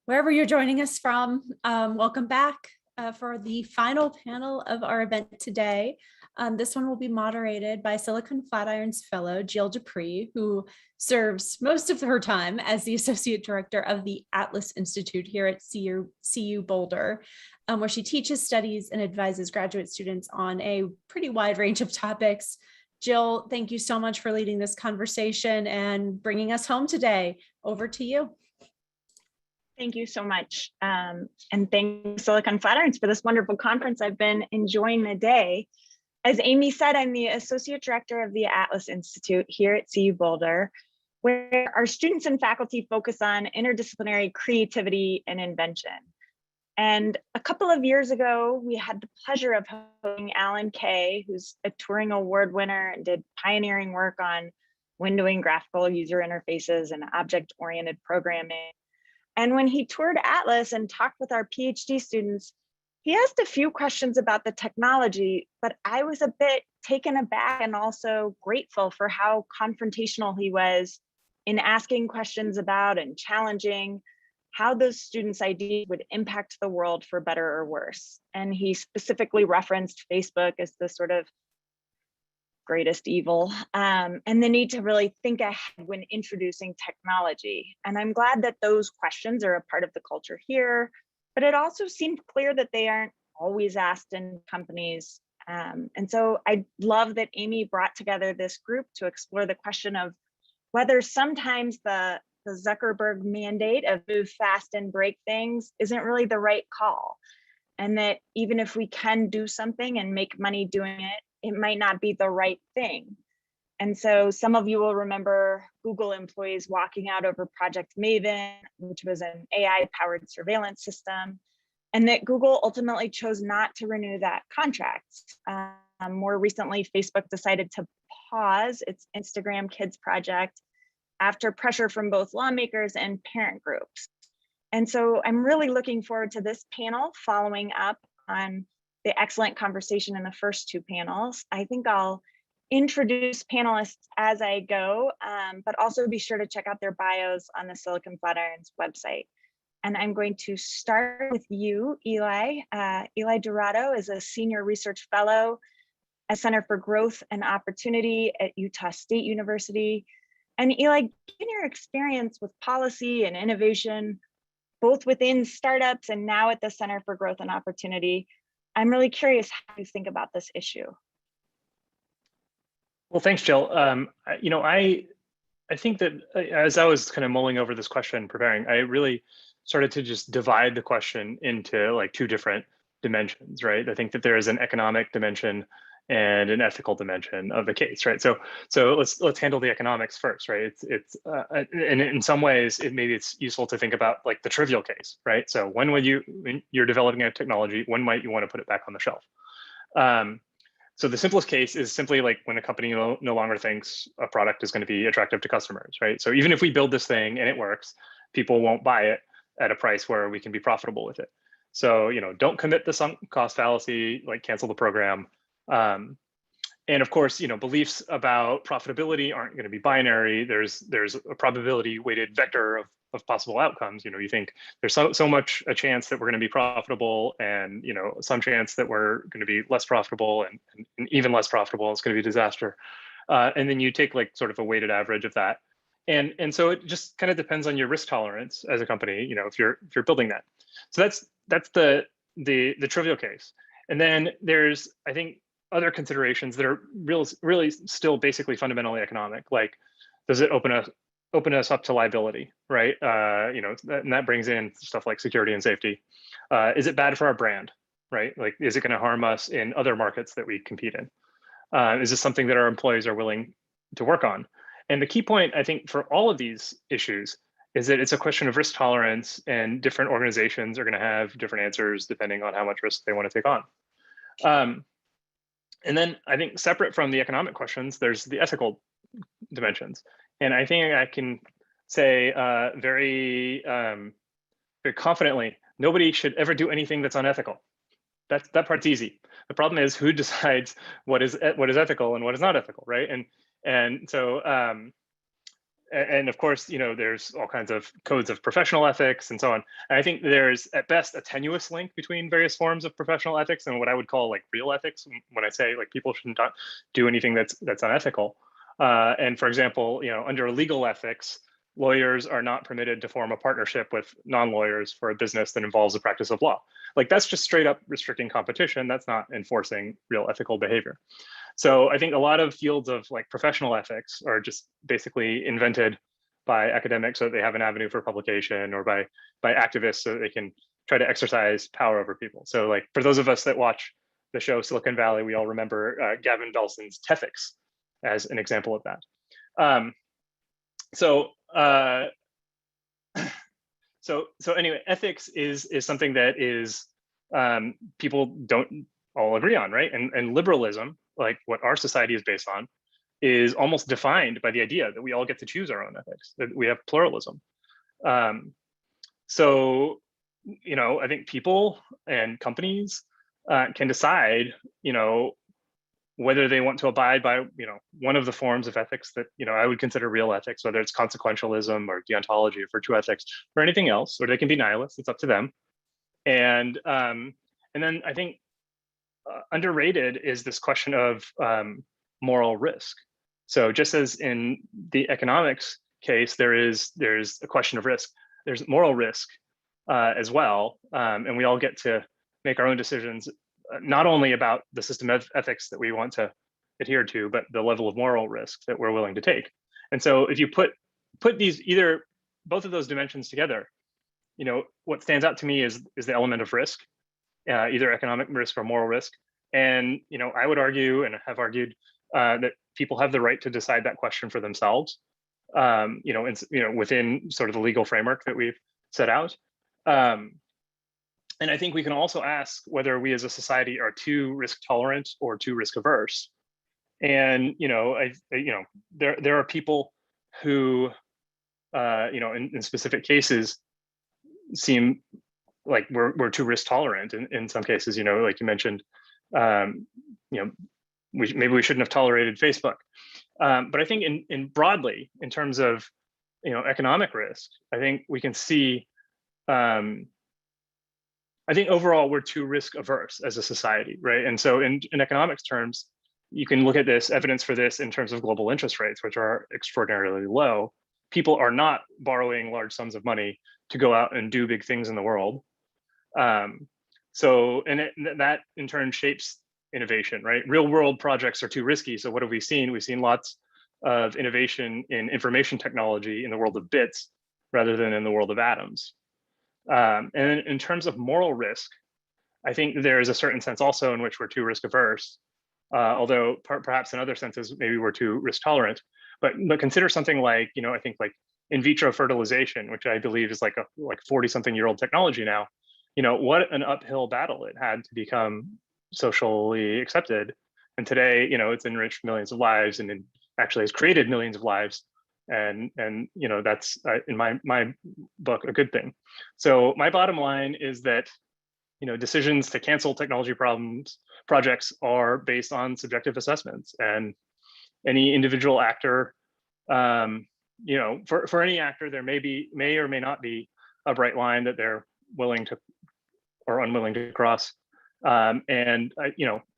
Wherever you're joining us from, welcome back for the final panel of our event today. This one will be moderated by Silicon Flatiron's fellow Jill Dupré, who serves most of her time as the Associate Director of the Atlas Institute here at CU Boulder, where she teaches, studies, and advises graduate students on a pretty wide range of topics. Jill, thank you so much for leading this conversation and bringing us home today. Over to you. Thank you so much. And thanks Silicon Flatirons for this wonderful conference. I've been enjoying the day. As Amy said, I'm the Associate Director of the Atlas Institute here at CU Boulder, where our students and faculty focus on interdisciplinary creativity and invention. And a couple of years ago, we had the pleasure of hosting Alan Kay, who's a Turing Award winner and did pioneering work on windowing graphical user interfaces and object-oriented programming. And when he toured Atlas and talked with our PhD students, he asked a few questions about the technology, but I was a bit taken aback and also grateful for how confrontational he was in asking questions about and challenging how those students' ideas would impact the world for better or worse. And he specifically referenced Facebook as the sort of greatest evil, and the need to really think ahead when introducing technology. And I'm glad that those questions are a part of the culture here, but it also seemed clear that they aren't always asked in companies. And so I love that Amy brought together this group to explore the question of whether sometimes the Zuckerberg mandate of move fast and break things isn't really the right call. And that even if we can do something and make money doing it, it might not be the right thing. And so some of you will remember Google employees walking out over Project Maven, which was an AI-powered surveillance system, and that Google ultimately chose not to renew that contract. More recently, Facebook decided to pause its Instagram Kids project after pressure from both lawmakers and parent groups. And so I'm really looking forward to this panel following up on the excellent conversation in the first two panels. I think I'll introduce panelists as I go, but also be sure to check out their bios on the Silicon Flatirons website. And I'm going to start with you, Eli. Eli Dourado is a senior research fellow at Center for Growth and Opportunity at Utah State University. And Eli, given your experience with policy and innovation, both within startups and now at the Center for Growth and Opportunity, I'm really curious how you think about this issue. Well, thanks, Jill. I think that as I was kind of mulling over this question, preparing, I really started to just divide the question into like two different dimensions, right? I think that there is an economic dimension and an ethical dimension of the case, right? So let's handle the economics first, right? And in some ways, maybe it's useful to think about like the trivial case, right? So when you're developing a technology, when might you want to put it back on the shelf? So the simplest case is simply like when a company no longer thinks a product is going to be attractive to customers, right? So even if we build this thing and it works, people won't buy it at a price where we can be profitable with it. So don't commit the sunk cost fallacy, like cancel the program. And of course, beliefs about profitability aren't going to be binary. There's a probability weighted vector of possible outcomes. You think there's so much a chance that we're going to be profitable, and some chance that we're going to be less profitable, and even less profitable. It's going to be a disaster. And then you take like sort of a weighted average of that, and so it just kind of depends on your risk tolerance as a company. If you're building that. So that's the trivial case. And then there's, I think, other considerations that are really still basically fundamentally economic. Like, does it open us up to liability, right? And that brings in stuff like security and safety. Is it bad for our brand, right? Like, is it going to harm us in other markets that we compete in? Is this something that our employees are willing to work on? And the key point, I think, for all of these issues is that it's a question of risk tolerance, and different organizations are going to have different answers depending on how much risk they want to take on. And then I think separate from the economic questions, there's the ethical dimensions. And I think I can say very confidently, nobody should ever do anything that's unethical. That part's easy. The problem is who decides what is ethical and what is not ethical, right? And so and of course, there's all kinds of codes of professional ethics and so on. And I think there's at best a tenuous link between various forms of professional ethics and what I would call like real ethics. When I say like people shouldn't do anything that's unethical. And for example, under legal ethics, lawyers are not permitted to form a partnership with non-lawyers for a business that involves the practice of law. Like that's just straight up restricting competition. That's not enforcing real ethical behavior. So I think a lot of fields of like professional ethics are just basically invented by academics so that they have an avenue for publication, or by activists so that they can try to exercise power over people. So like for those of us that watch the show Silicon Valley, we all remember Gavin Belson's Tethics as an example of that. So anyway, ethics is something that is people don't all agree on, right? And liberalism, like what our society is based on, is almost defined by the idea that we all get to choose our own ethics, that we have pluralism. So I think people and companies can decide, whether they want to abide by, one of the forms of ethics that, I would consider real ethics, whether it's consequentialism or deontology or virtue ethics or anything else, or they can be nihilists. It's up to them. And then I think underrated is this question of moral risk. So just as in the economics case, there's a question of risk, there's moral risk as well. And we all get to make our own decisions, not only about the system of ethics that we want to adhere to, but the level of moral risk that we're willing to take. And so if you put these, both of those dimensions together, what stands out to me is the element of risk, either economic risk or moral risk. And I would argue, and have argued, that people have the right to decide that question for themselves, within sort of the legal framework that we've set out. And I think we can also ask whether we as a society are too risk tolerant or too risk averse. And there are people who, in specific cases, seem like we're too risk tolerant. In some cases, like you mentioned, maybe we shouldn't have tolerated Facebook. But I think in broadly, in terms of economic risk, I think we can see. I think overall we're too risk averse as a society, right? And so in economics terms, you can look at this evidence for this in terms of global interest rates, which are extraordinarily low. People are not borrowing large sums of money to go out and do big things in the world. That in turn shapes innovation, right? Real world projects are too risky. So what have we seen? We've seen lots of innovation in information technology in the world of bits rather than in the world of atoms. And in terms of moral risk, I think there is a certain sense also in which we're too risk averse, although perhaps in other senses, maybe we're too risk tolerant. But consider something like, I think like in vitro fertilization, which I believe is like a 40-something-year-old technology now. What an uphill battle it had to become socially accepted. And today, it's enriched millions of lives and it actually has created millions of lives. And that's in my book a good thing. So my bottom line is that decisions to cancel technology projects are based on subjective assessments, and any individual actor, for any actor there may or may not be a bright line that they're willing to or unwilling to cross, and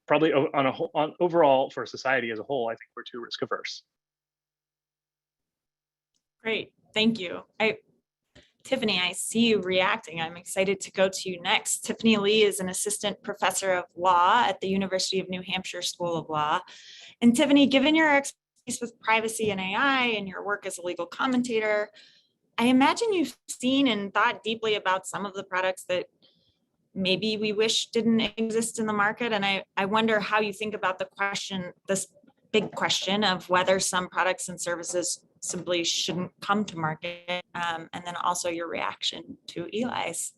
probably on overall for society as a whole, I think we're too risk averse. Great, thank you. Tiffany, I see you reacting. I'm excited to go to you next. Tiffany Lee is an assistant professor of law at the University of New Hampshire School of Law. And Tiffany, given your expertise with privacy and AI and your work as a legal commentator, I imagine you've seen and thought deeply about some of the products that maybe we wish didn't exist in the market. And I wonder how you think about this big question of whether some products and services simply shouldn't come to market, and then also your reaction to Eli's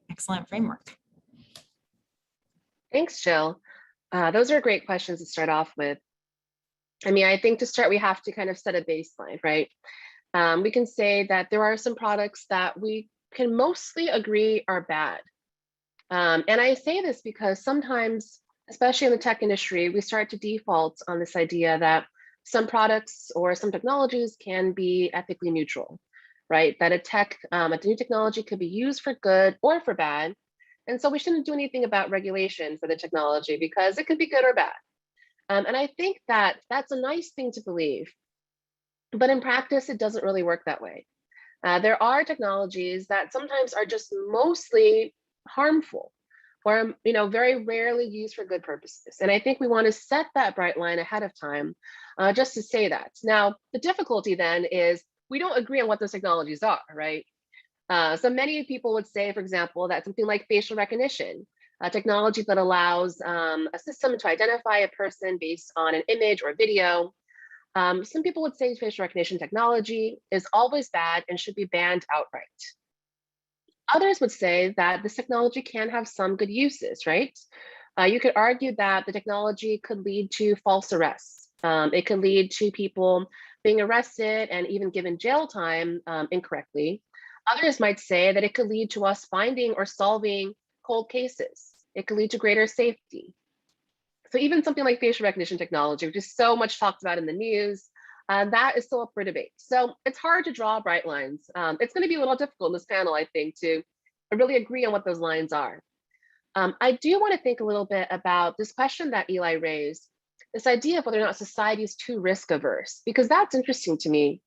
excellent framework. Thanks, Jill. Those are great questions to start off with. I mean, I think to start, we have to kind of set a baseline, right? We can say that there are some products that we can mostly agree are bad. And I say this because sometimes, especially in the tech industry, we start to default on this idea that some products or some technologies can be ethically neutral, right? That a new technology could be used for good or for bad. And so we shouldn't do anything about regulation for the technology because it could be good or bad. And I think that that's a nice thing to believe. But in practice, it doesn't really work that way. There are technologies that sometimes are just mostly harmful or very rarely used for good purposes. And I think we want to set that bright line ahead of time just to say that. Now, the difficulty then is we don't agree on what those technologies are, right? So many people would say, for example, that something like facial recognition, a technology that allows a system to identify a person based on an image or video. Some people would say facial recognition technology is always bad and should be banned outright. Others would say that this technology can have some good uses, right? You could argue that the technology could lead to false arrests. It could lead to people being arrested and even given jail time incorrectly. Others might say that it could lead to us finding or solving cold cases. It could lead to greater safety. So even something like facial recognition technology, which is so much talked about in the news, that is still up for debate. So it's hard to draw bright lines. It's going to be a little difficult in this panel, I think, to really agree on what those lines are. I do want to think a little bit about this question that Eli raised, this idea of whether or not society is too risk averse, because that's interesting to me.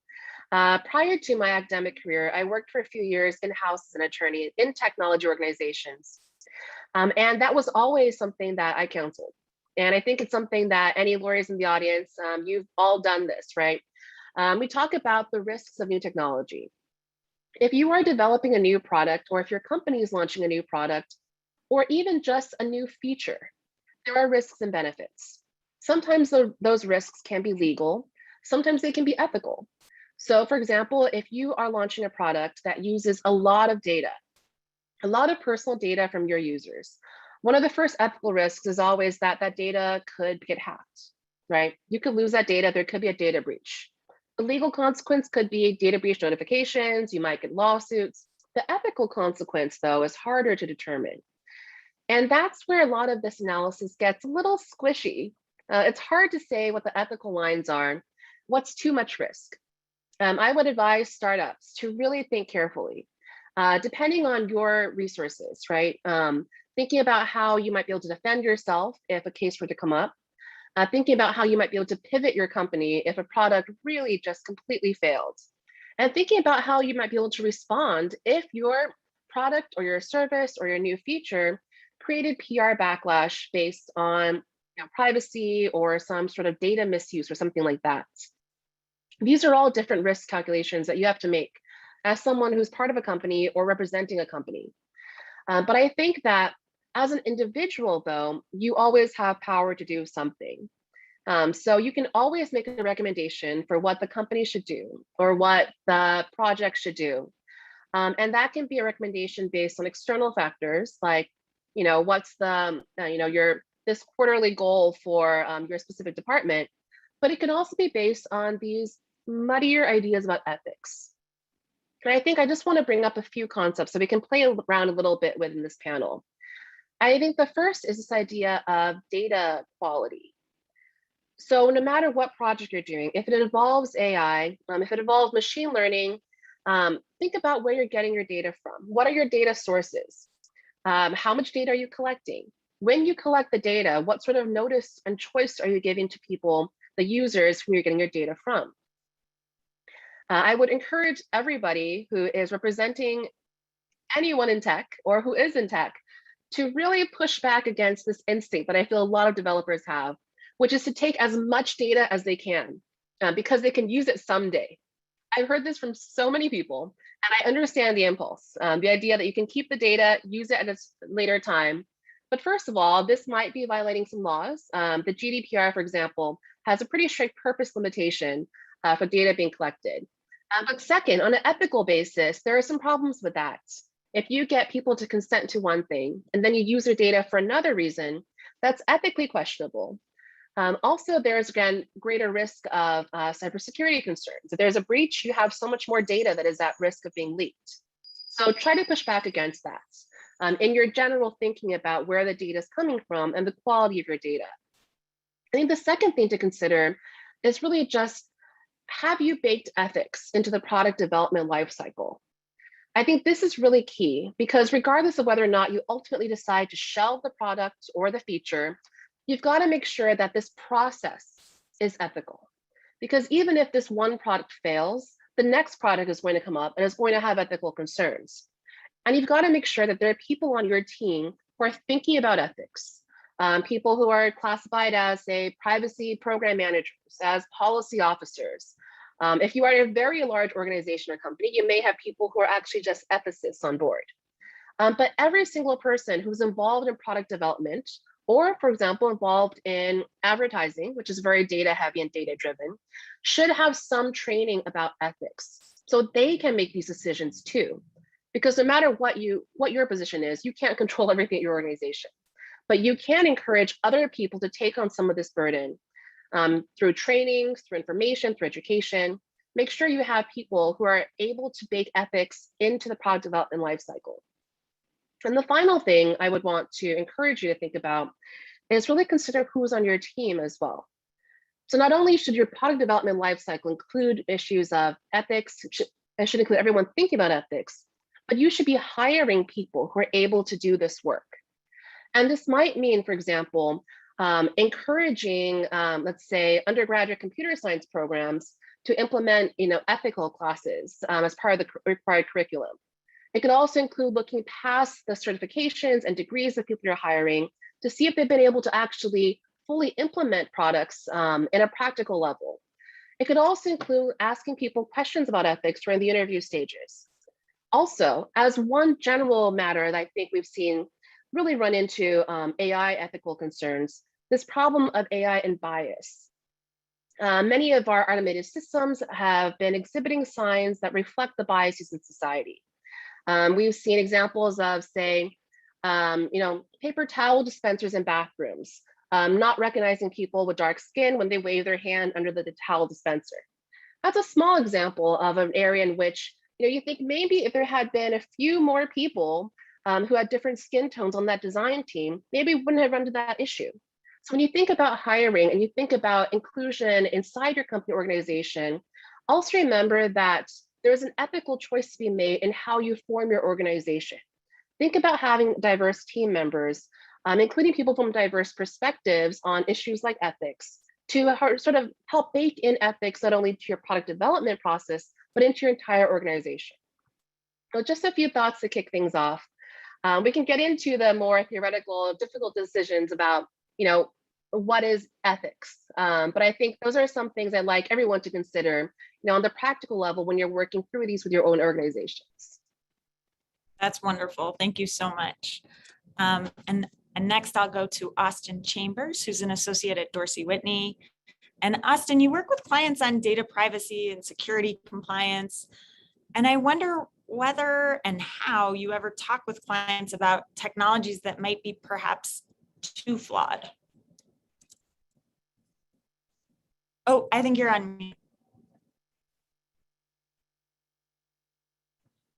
Prior to my academic career, I worked for a few years in-house as an attorney in technology organizations. And that was always something that I counseled. And I think it's something that any lawyers in the audience, you've all done this, right? We talk about the risks of new technology. If you are developing a new product, or if your company is launching a new product, or even just a new feature, there are risks and benefits. Sometimes those risks can be legal, sometimes they can be ethical. So for example, if you are launching a product that uses a lot of data, a lot of personal data from your users, one of the first ethical risks is always that that data could get hacked, right? You could lose that data, there could be a data breach. The legal consequence could be data breach notifications, you might get lawsuits. The ethical consequence, though, is harder to determine. And that's where a lot of this analysis gets a little squishy. It's hard to say what the ethical lines are, what's too much risk. I would advise startups to really think carefully, depending on your resources, right? Thinking about how you might be able to defend yourself if a case were to come up, thinking about how you might be able to pivot your company if a product really just completely failed, and thinking about how you might be able to respond if your product or your service or your new feature created PR backlash based on privacy or some sort of data misuse or something like that. These are all different risk calculations that you have to make as someone who's part of a company or representing a company. But I think that as an individual, though, you always have power to do something. So you can always make a recommendation for what the company should do or what the project should do. And that can be a recommendation based on external factors like, what's the, this quarterly goal for your specific department. But it can also be based on these muddier ideas about ethics. And I think I just want to bring up a few concepts so we can play around a little bit within this panel. I think the first is this idea of data quality. So no matter what project you're doing, if it involves AI, if it involves machine learning, think about where you're getting your data from. What are your data sources? How much data are you collecting? When you collect the data, what sort of notice and choice are you giving to people, the users who you're getting your data from? I would encourage everybody who is representing anyone in tech or who is in tech to really push back against this instinct that I feel a lot of developers have, which is to take as much data as they can because they can use it someday. I've heard this from so many people, and I understand the impulse, the idea that you can keep the data, use it at a later time. But first of all, this might be violating some laws. The GDPR, for example, has a pretty strict purpose limitation for data being collected. But second, on an ethical basis, there are some problems with that. If you get people to consent to one thing, and then you use their data for another reason, that's ethically questionable. Also, there's, again, greater risk of cybersecurity concerns. If there's a breach, you have so much more data that is at risk of being leaked. So try to push back against that in your general thinking about where the data is coming from and the quality of your data. I think the second thing to consider is really just, have you baked ethics into the product development lifecycle? I think this is really key because regardless of whether or not you ultimately decide to shelve the product or the feature, you've got to make sure that this process is ethical. Because even if this one product fails, the next product is going to come up and is going to have ethical concerns. And you've got to make sure that there are people on your team who are thinking about ethics, people who are classified as, say, privacy program managers, as policy officers. If you are a very large organization or company, you may have people who are actually just ethicists on board. But every single person who's involved in product development, or for example, involved in advertising, which is very data heavy and data driven, should have some training about ethics so they can make these decisions too. Because no matter what your position is, you can't control everything at your organization, but you can encourage other people to take on some of this burden through training, through information, through education. Make sure you have people who are able to bake ethics into the product development lifecycle. And the final thing I would want to encourage you to think about is really consider who's on your team as well. So not only should your product development lifecycle include issues of ethics, it should include everyone thinking about ethics, but you should be hiring people who are able to do this work. And this might mean, for example, encouraging, let's say, undergraduate computer science programs to implement, ethical classes as part of the required curriculum. It could also include looking past the certifications and degrees that people are hiring to see if they've been able to actually fully implement products in a practical level. It could also include asking people questions about ethics during the interview stages. Also, as one general matter that I think we've seen really run into AI ethical concerns, this problem of AI and bias. Many of our automated systems have been exhibiting signs that reflect the biases in society. We've seen examples of, say, paper towel dispensers in bathrooms, not recognizing people with dark skin when they wave their hand under the towel dispenser. That's a small example of an area in which you think maybe if there had been a few more people who had different skin tones on that design team, maybe we wouldn't have run into that issue. So when you think about hiring and you think about inclusion inside your company organization, also remember that there's an ethical choice to be made in how you form your organization. Think about having diverse team members, including people from diverse perspectives on issues like ethics, to sort of help bake in ethics not only to your product development process, but into your entire organization. So just a few thoughts to kick things off. We can get into the more theoretical, difficult decisions about, what is ethics? But I think those are some things I'd like everyone to consider, on the practical level when you're working through these with your own organizations. That's wonderful. Thank you so much. And next I'll go to Austin Chambers, who's an associate at Dorsey Whitney. And Austin, you work with clients on data privacy and security compliance. And I wonder whether and how you ever talk with clients about technologies that might be perhaps too flawed. Oh, I think you're on mute.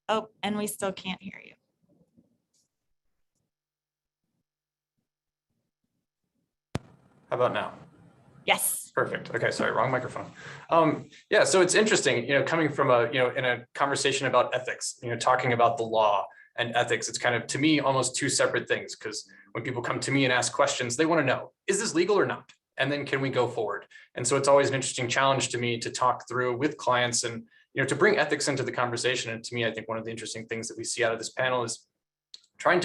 Oh, and we still can't hear you. How about now? Yes. Perfect. Okay, sorry, wrong microphone. Yeah, so it's interesting, coming from in a conversation about ethics, talking about the law and ethics, it's kind of, to me, almost two separate things, because when people come to me and ask questions, they want to know, is this legal or not? And then can we go forward? And so it's always an interesting challenge to me to talk through with clients and, to bring ethics into the conversation. And to me, I think one of the interesting things that we see out of this panel is trying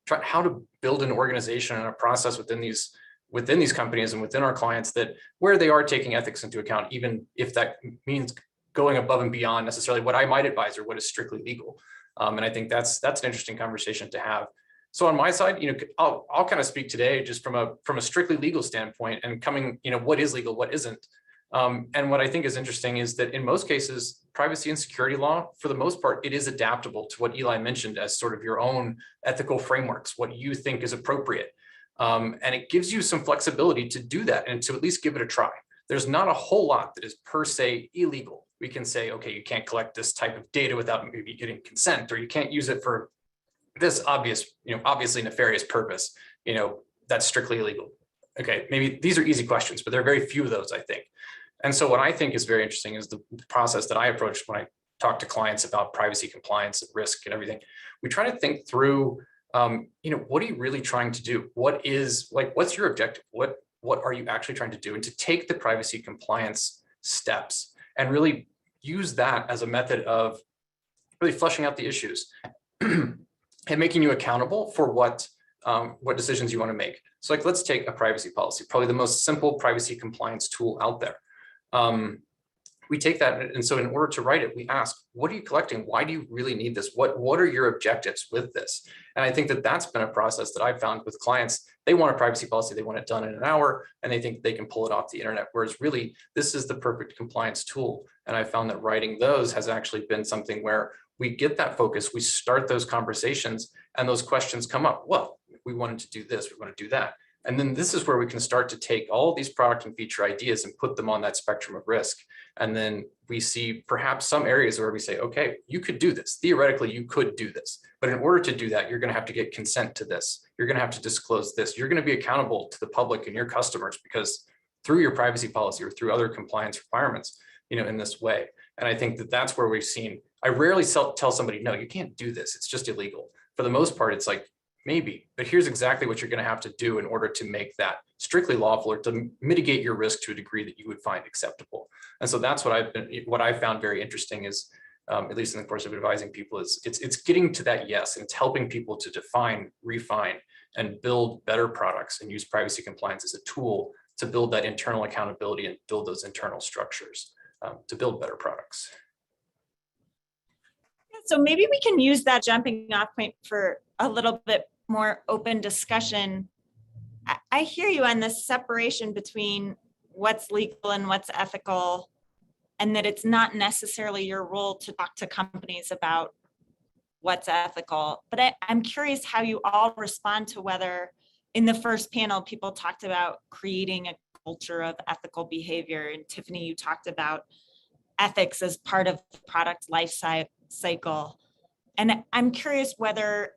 how to build an organization and a process within these companies and within our clients that where they are taking ethics into account, even if that means going above and beyond necessarily what I might advise or what is strictly legal. And I think that's an interesting conversation to have. So on my side, I'll kind of speak today just from a strictly legal standpoint and coming, what is legal, what isn't. And what I think is interesting is that in most cases, privacy and security law, for the most part, it is adaptable to what Eli mentioned as sort of your own ethical frameworks, what you think is appropriate. And it gives you some flexibility to do that and to at least give it a try. There's not a whole lot that is per se illegal. We can say, okay, you can't collect this type of data without maybe getting consent, or you can't use it for this obviously nefarious purpose, that's strictly illegal. Okay, maybe these are easy questions, but there are very few of those, I think. And so what I think is very interesting is the process that I approach when I talk to clients about privacy, compliance, and risk and everything. We try to think through, what are you really trying to do? What's your objective? What are you actually trying to do? And to take the privacy compliance steps and really use that as a method of really fleshing out the issues and making you accountable for what decisions you want to make. So like, let's take a privacy policy, probably the most simple privacy compliance tool out there. We take that, and so in order to write it, we ask, what are you collecting? Why do you really need this? What are your objectives with this? And I think that that's been a process that I've found with clients. They want a privacy policy, they want it done in an hour, and they think they can pull it off the internet, whereas really, this is the perfect compliance tool. And I found that writing those has actually been something where we get that focus, we start those conversations, and those questions come up. Well, we wanted to do this, we want to do that. And then this is where we can start to take all these product and feature ideas and put them on that spectrum of risk. And then we see perhaps some areas where we say, okay, you could do this. Theoretically, you could do this. But in order to do that, you're going to have to get consent to this. You're going to have to disclose this. You're going to be accountable to the public and your customers because through your privacy policy or through other compliance requirements, in this way. And I think that that's where we've seen, I rarely tell somebody, no, you can't do this. It's just illegal. For the most part, it's like, maybe, but here's exactly what you're going to have to do in order to make that strictly lawful or to mitigate your risk to a degree that you would find acceptable. And so that's what I've found very interesting is, at least in the course of advising people, is it's getting to that yes, and it's helping people to define, refine, and build better products and use privacy compliance as a tool to build that internal accountability and build those internal structures to build better products. So maybe we can use that jumping off point for a little bit more open discussion. I hear you on this separation between what's legal and what's ethical, and that it's not necessarily your role to talk to companies about what's ethical. But I'm curious how you all respond to whether in the first panel, people talked about creating a culture of ethical behavior. And Tiffany, you talked about ethics as part of the product life cycle. And I'm curious whether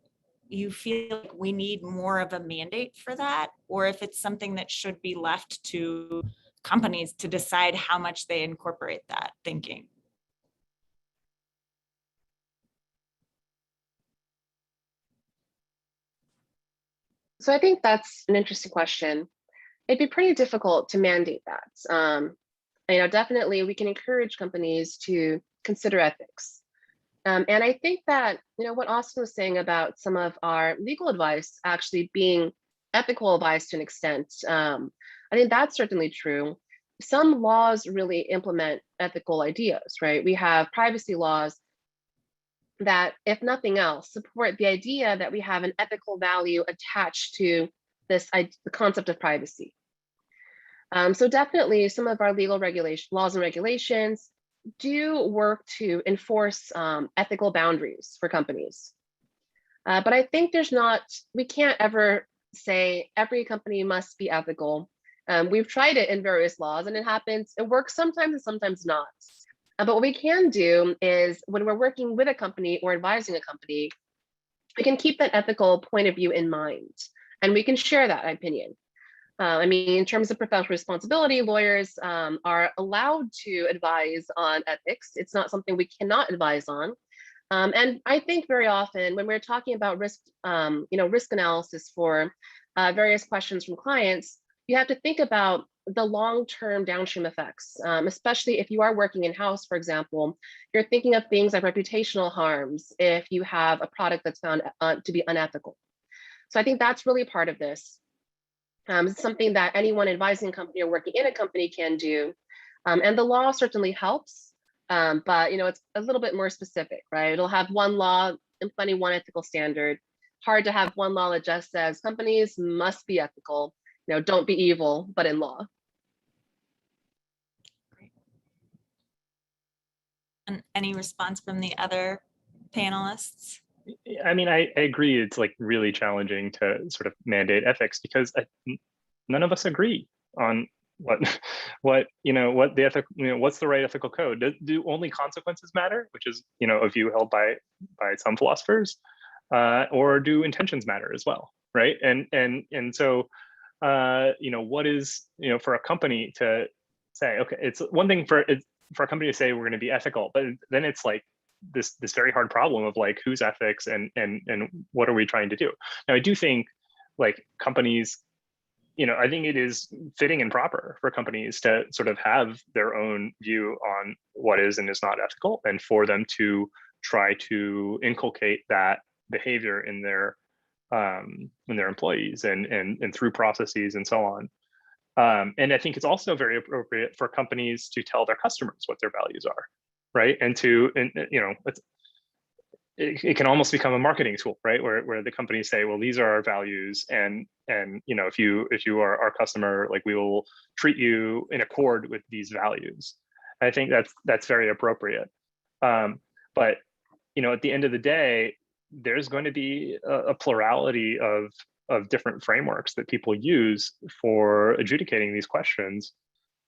you feel like we need more of a mandate for that, or if it's something that should be left to companies to decide how much they incorporate that thinking. So I think that's an interesting question. It'd be pretty difficult to mandate that. Definitely we can encourage companies to consider ethics. And I think that, what Austin was saying about some of our legal advice actually being ethical advice to an extent, I think that's certainly true. Some laws really implement ethical ideas, right? We have privacy laws that, if nothing else, support the idea that we have an ethical value attached to the concept of privacy. So definitely some of our legal laws and regulations do work to enforce ethical boundaries for companies. But I think we can't ever say every company must be ethical. We've tried it in various laws and it works sometimes and sometimes not. But what we can do is when we're working with a company or advising a company, we can keep that ethical point of view in mind and we can share that opinion. In terms of professional responsibility, lawyers are allowed to advise on ethics. It's not something we cannot advise on. And I think very often when we're talking about risk analysis for various questions from clients, you have to think about the long-term downstream effects, especially if you are working in-house, for example. You're thinking of things like reputational harms if you have a product that's found to be unethical. So I think that's really part of this. It's something that anyone advising a company or working in a company can do. And the law certainly helps, but it's a little bit more specific, right? It'll have one law implementing one ethical standard. Hard to have one law that just says companies must be ethical, don't be evil, but in law. Great. And any response from the other panelists? I agree. It's like really challenging to sort of mandate ethics because none of us agree on what's the right ethical code. Do only consequences matter, which is a view held by some philosophers, or do intentions matter as well, right? And so what is for a company to say, okay, it's one thing for a company to say we're going to be ethical, but then it's like this very hard problem of like whose ethics and what are we trying to do. Now I do think like companies, I think it is fitting and proper for companies to sort of have their own view on what is and is not ethical, and for them to try to inculcate that behavior in their employees and through processes and so on. And I think it's also very appropriate for companies to tell their customers what their values are, right? And it can almost become a marketing tool, right? Where the companies say, well, these are our values, and if you are our customer, like we will treat you in accord with these values. I think that's very appropriate. But at the end of the day, there's going to be a plurality of different frameworks that people use for adjudicating these questions,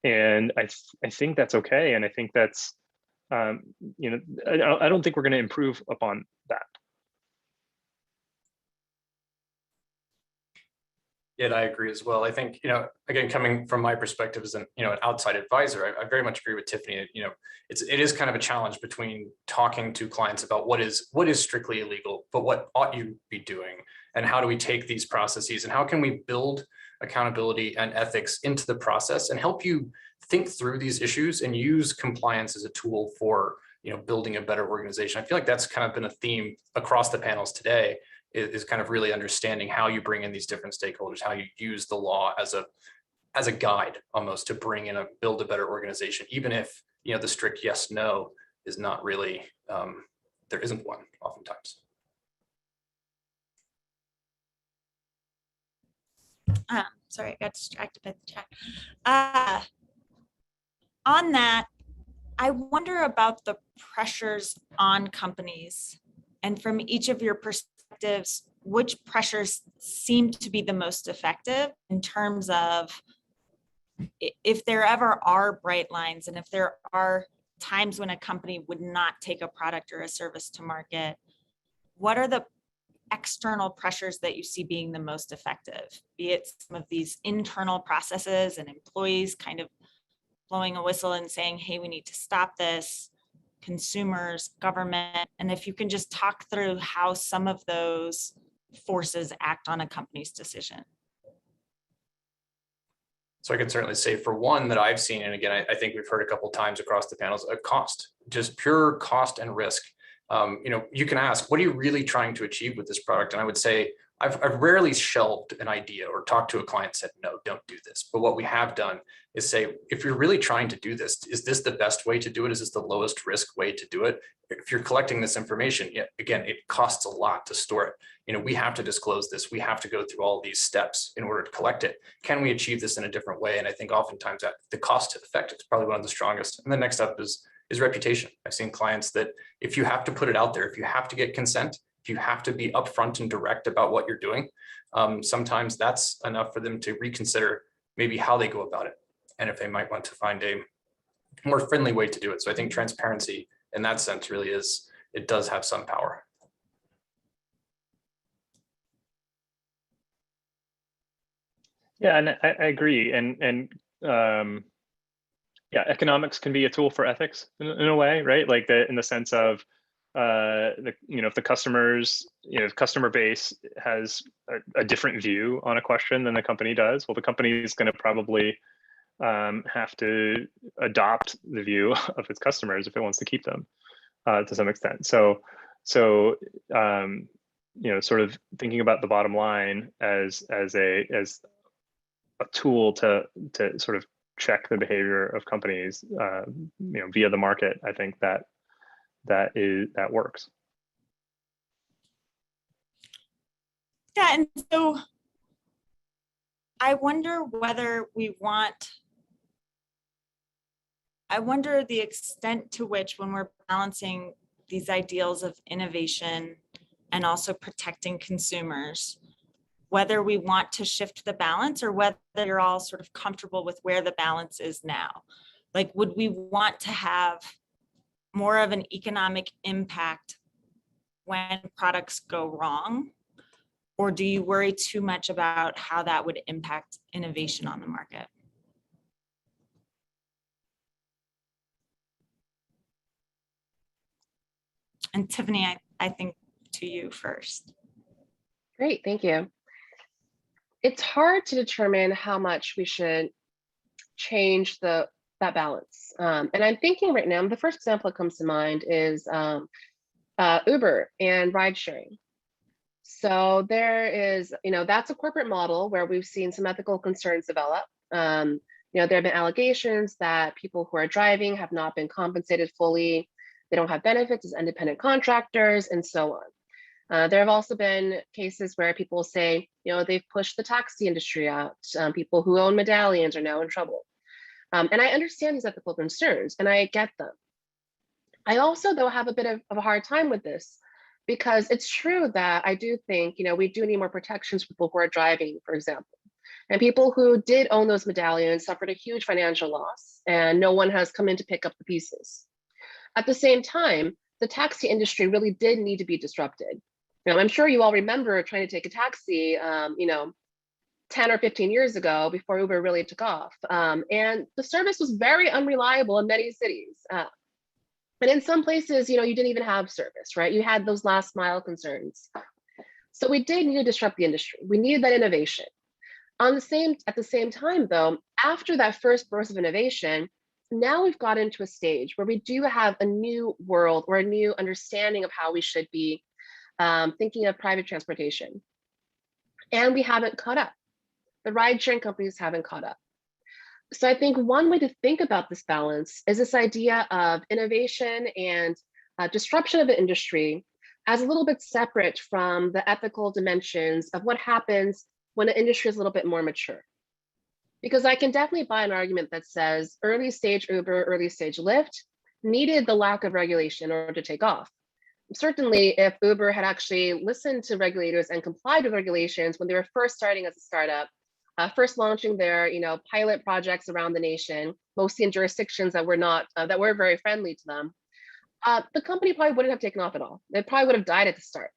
and I think that's okay, and I think that's I don't think we're going to improve upon that. Yeah, I agree as well. I think, again, coming from my perspective as an outside advisor, I very much agree with Tiffany. It is kind of a challenge between talking to clients about what is strictly illegal, but what ought you be doing, and how do we take these processes, and how can we build accountability and ethics into the process and help you think through these issues and use compliance as a tool for building a better organization. I feel like that's kind of been a theme across the panels today, is kind of really understanding how you bring in these different stakeholders, how you use the law as a guide almost to bring in build a better organization, even if the strict yes no is not really there isn't one oftentimes. Sorry, I got distracted by the chat. On that, I wonder about the pressures on companies, and from each of your perspectives, which pressures seem to be the most effective in terms of if there ever are bright lines, and if there are times when a company would not take a product or a service to market, what are the external pressures that you see being the most effective? Be it some of these internal processes and employees kind of blowing a whistle and saying, hey, we need to stop this, consumers, government, and if you can just talk through how some of those forces act on a company's decision. So I can certainly say, for one, that I've seen, and again, I think we've heard a couple of times across the panels, a cost, just pure cost and risk. You can ask, what are you really trying to achieve with this product? And I would say, I've rarely shelved an idea or talked to a client and said, no, don't do this. But what we have done is say, if you're really trying to do this, is this the best way to do it? Is this the lowest risk way to do it? If you're collecting this information, again, it costs a lot to store it. We have to disclose this. We have to go through all these steps in order to collect it. Can we achieve this in a different way? And I think oftentimes that the cost effect is probably one of the strongest. And the next up is reputation. I've seen clients that if you have to put it out there, if you have to get consent, if you have to be upfront and direct about what you're doing, sometimes that's enough for them to reconsider maybe how they go about it, and if they might want to find a more friendly way to do it. So I think transparency in that sense really it does have some power. Yeah, and I agree. And economics can be a tool for ethics in a way, right? Like in the sense of if the customer base has a different view on a question than the company does, well, the company is going to probably have to adopt the view of its customers if it wants to keep them to some extent. So sort of thinking about the bottom line as a tool to sort of check the behavior of companies via the market, I think that works. Yeah, and so I wonder the extent to which, when we're balancing these ideals of innovation and also protecting consumers, whether we want to shift the balance or whether you're all sort of comfortable with where the balance is now. Like, would we want to have more of an economic impact when products go wrong? Or do you worry too much about how that would impact innovation on the market? And Tiffany, I think to you first. Great, thank you. It's hard to determine how much we should change that balance. And I'm thinking right now, the first example that comes to mind is Uber and ride sharing. So there is, that's a corporate model where we've seen some ethical concerns develop. There have been allegations that people who are driving have not been compensated fully. They don't have benefits as independent contractors and so on. There have also been cases where people say, they've pushed the taxi industry out. People who own medallions are now in trouble. And I understand these ethical concerns and I get them. I also, though, have a bit of a hard time with this because it's true that I do think, we do need more protections for people who are driving, for example. And people who did own those medallions suffered a huge financial loss and no one has come in to pick up the pieces. At the same time, the taxi industry really did need to be disrupted. I'm sure you all remember trying to take a taxi, 10 or 15 years ago before Uber really took off. And the service was very unreliable in many cities. And in some places, you didn't even have service, right? You had those last mile concerns. So we did need to disrupt the industry. We needed that innovation. At the same time, though, after that first burst of innovation, now we've got into a stage where we do have a new world or a new understanding of how we should be thinking of private transportation. And we haven't caught up. The ride sharing companies haven't caught up. So I think one way to think about this balance is this idea of innovation and disruption of the industry as a little bit separate from the ethical dimensions of what happens when an industry is a little bit more mature. Because I can definitely buy an argument that says early stage Uber, early stage Lyft needed the lack of regulation in order to take off. Certainly, if Uber had actually listened to regulators and complied with regulations when they were first starting as a startup, first launching their pilot projects around the nation, mostly in jurisdictions that were very friendly to them, the company probably wouldn't have taken off at all. They probably would have died at the start.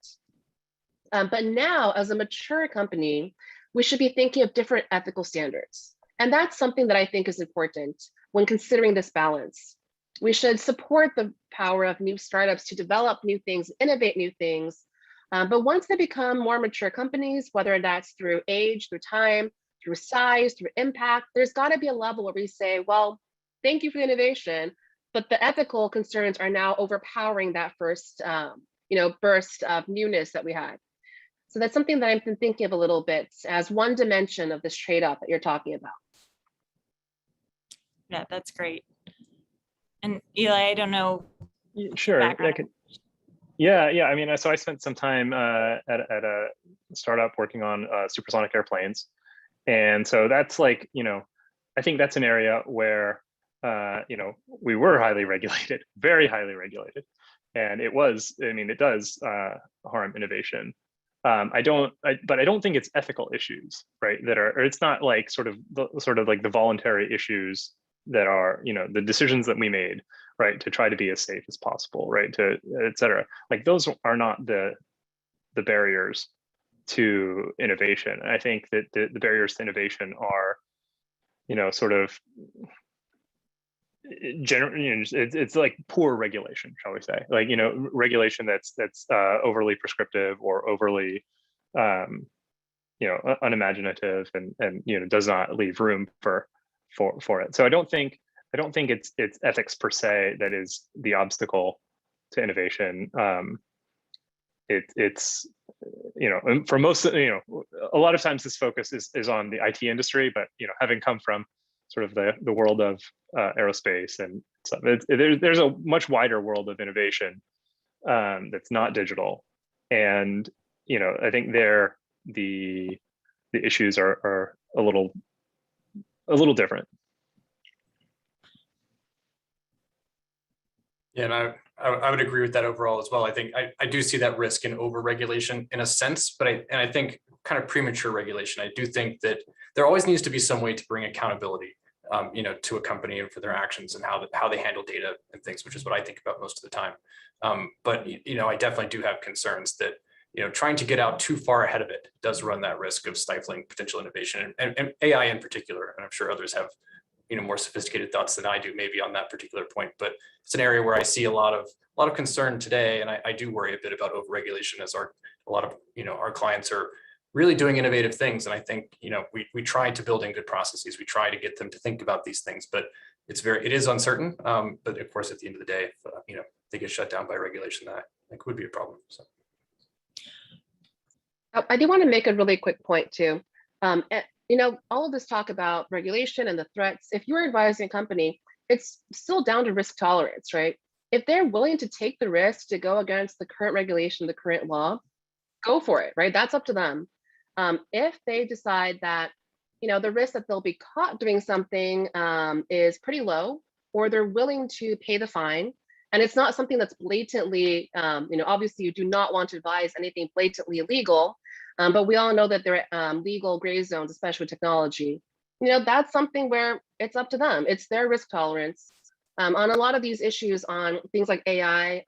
But now, as a mature company, we should be thinking of different ethical standards. And that's something that I think is important when considering this balance. We should support the power of new startups to develop new things, innovate new things. But once they become more mature companies, whether that's through age, through time, through size, through impact, there's got to be a level where we say, well, thank you for the innovation, but the ethical concerns are now overpowering that first burst of newness that we had. So that's something that I've been thinking of a little bit as one dimension of this trade-off that you're talking about. Yeah, that's great. And Eli, I don't know. Sure. Yeah. I mean, so I spent some time at a startup working on supersonic airplanes. And so that's like, I think that's an area where, we were highly regulated, very highly regulated. And it does harm innovation. But I don't think it's ethical issues, right? Or it's not like sort of like the voluntary issues that are, the decisions that we made, right, to try to be as safe as possible, right, to et cetera. Like those are not the barriers to innovation. I think that the barriers to innovation are, sort of it's like poor regulation, shall we say, like, regulation that's overly prescriptive or overly unimaginative and does not leave room for it. So I don't think it's ethics per se that is the obstacle to innovation. It's for most, a lot of times this focus is on the IT industry, but having come from sort of the world of aerospace and stuff, there's a much wider world of innovation that's not digital, and I think the issues are a little different. Yeah, and I would agree with that overall as well. I think I do see that risk in over-regulation in a sense, but I think kind of premature regulation. I do think that there always needs to be some way to bring accountability, to a company and for their actions and how they handle data and things, which is what I think about most of the time. But I definitely do have concerns that trying to get out too far ahead of it does run that risk of stifling potential innovation and AI in particular. And I'm sure others have more sophisticated thoughts than I do maybe on that particular point, but it's an area where I see a lot of concern today. And I do worry a bit about overregulation as a lot of, our clients are really doing innovative things. And I think, we try to build in good processes. We try to get them to think about these things, but it is uncertain. But of course, at the end of the day, if, they get shut down by regulation, that would be a problem. So. I do want to make a really quick point too. All of this talk about regulation and the threats, if you're advising a company, it's still down to risk tolerance, right? If they're willing to take the risk to go against the current regulation, the current law, go for it, right? That's up to them. If they decide that, the risk that they'll be caught doing something is pretty low, or they're willing to pay the fine, and it's not something that's blatantly, obviously you do not want to advise anything blatantly illegal, but we all know that there are legal gray zones, especially with technology. That's something where it's up to them. It's their risk tolerance. On a lot of these issues on things like AI,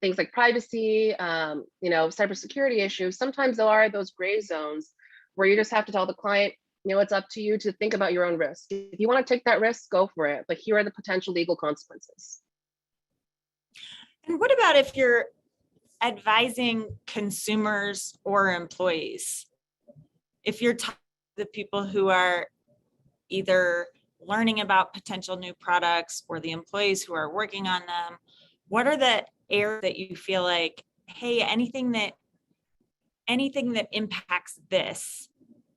things like privacy, cybersecurity issues, sometimes there are those gray zones where you just have to tell the client, it's up to you to think about your own risk. If you want to take that risk, go for it. But here are the potential legal consequences. And what about if you're advising consumers or employees? If you're talking to the people who are either learning about potential new products or the employees who are working on them, what are the areas that you feel like, hey, anything that impacts this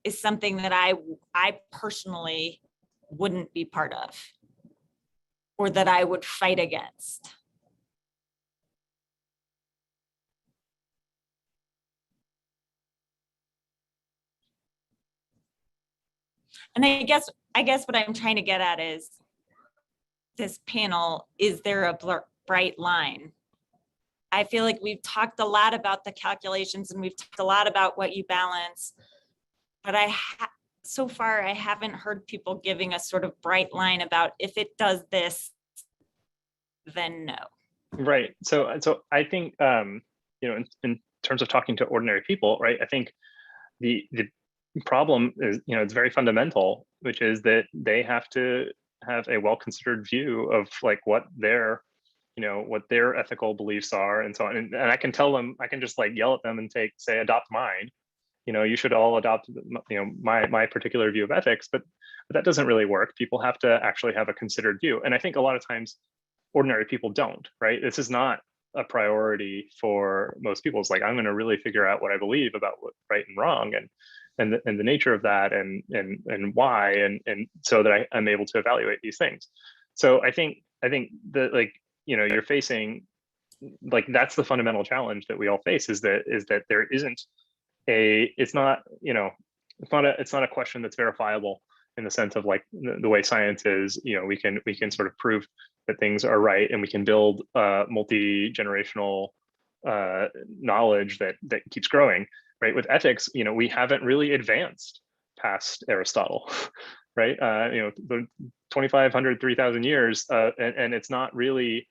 is something that I personally wouldn't be part of, or that I would fight against? And I guess what I'm trying to get at is this panel, is there a bright line? I feel like we've talked a lot about the calculations and we've talked a lot about what you balance, but so far I haven't heard people giving a sort of bright line about if it does this, then no. Right. So I think, in terms of talking to ordinary people, right, I think the problem is, it's very fundamental, which is that they have to have a well-considered view of like what their ethical beliefs are and so on. And I can tell them, I can just like yell at them and say, adopt mine. You should all adopt, my particular view of ethics, but that doesn't really work. People have to actually have a considered view. And I think a lot of times ordinary people don't, right? This is not a priority for most people. It's like, I'm going to really figure out what I believe about what right and wrong and the nature of that and why, and so that I'm able to evaluate these things. So I think that you're facing, like, that's the fundamental challenge that we all face, is that there isn't it's not a question that's verifiable in the sense of like the way science is. We can sort of prove that things are right, and we can build multi-generational knowledge that keeps growing. Right. With ethics, we haven't really advanced past Aristotle, right? The 2,500, 3,000 years, and it's not a